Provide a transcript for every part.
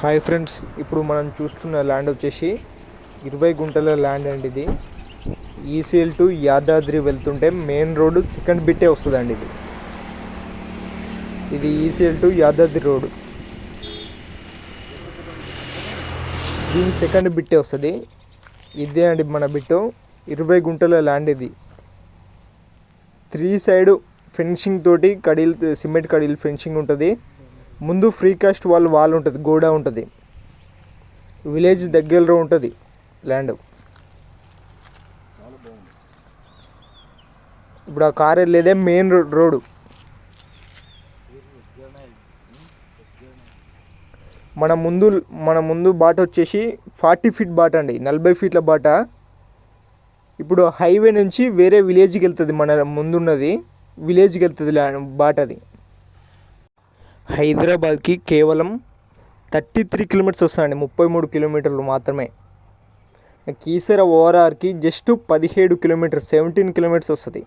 Hi friends, ఇప్పుడు మనం చూస్తున్న ల్యాండ్ వచ్చేసి 20 గుంటల ల్యాండ్ అండి. ఇది ఈసీఎల్ టు యాదాద్రి వెళ్తుంటే మెయిన్ రోడ్డు సెకండ్ బిట్టే వస్తుందండి. ఇది ఈసీఎల్ టు యాదాద్రి రోడ్డు, దీని సెకండ్ బిట్టే వస్తుంది. ఇదే అండి మన బిట్టు. 20 గుంటల ల్యాండ్ ఇది. 3 సైడ్ ఫెన్సింగ్ తోటి కడీలు, సిమెంట్ కడీలు ఫెన్సింగ్ ఉంటుంది. ముందు ఫ్రీ కాస్ట్ వాల్ ఉంటుంది, గోడ ఉంటుంది. విలేజ్ దగ్గరలో ఉంటుంది ల్యాండ్. ఇప్పుడు ఆ కార్ వెళ్ళేదే మెయిన్ రోడ్డు. మన ముందు బాట వచ్చేసి 40 ఫీట్ బాట అండి, 40 ఫీట్ల బాట. ఇప్పుడు హైవే నుంచి వేరే విలేజ్కి వెళ్తుంది. మన ముందున్నది విలేజ్కి వెళ్తుంది బాట. అది హైదరాబాద్కి కేవలం 33 కిలోమీటర్స్ వస్తాయండి, 33 కిలోమీటర్లు మాత్రమే. కీసర ఓఆర్ఆర్కి జస్ట్ 17 కిలోమీటర్స్, 17 కిలోమీటర్స్ వస్తుంది.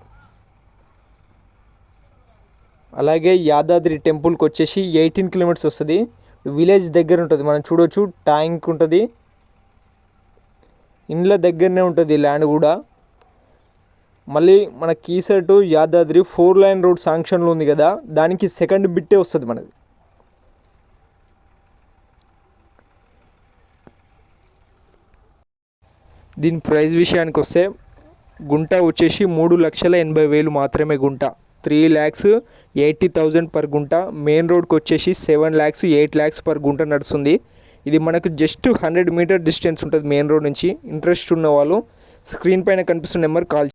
అలాగే యాదాద్రి టెంపుల్కి వచ్చేసి 18 కిలోమీటర్స్ వస్తుంది. విలేజ్ దగ్గర ఉంటుంది, మనం చూడవచ్చు. ట్యాంక్ ఉంటుంది, ఇండ్ల దగ్గరనే ఉంటుంది ల్యాండ్ కూడా. మళ్ళీ మన Keesara to Yadadri 4 line road శాంక్షన్లో ఉంది కదా, దానికి సెకండ్ బిట్టే వస్తుంది మనది. దీని ప్రైస్ విషయానికి వస్తే గుంట వచ్చేసి 3,80,000 మాత్రమే గుంట. 3,80,000 పర్ గుంట. మెయిన్ రోడ్కి వచ్చేసి 7 lakhs 8 lakhs పర్ గుంట నడుస్తుంది. ఇది మనకు జస్ట్ 100 మీటర్ డిస్టెన్స్ ఉంటుంది మెయిన్ రోడ్ నుంచి. ఇంట్రెస్ట్ ఉన్న వాళ్ళు స్క్రీన్ పైన కనిపిస్తున్న నెంబర్ కాల్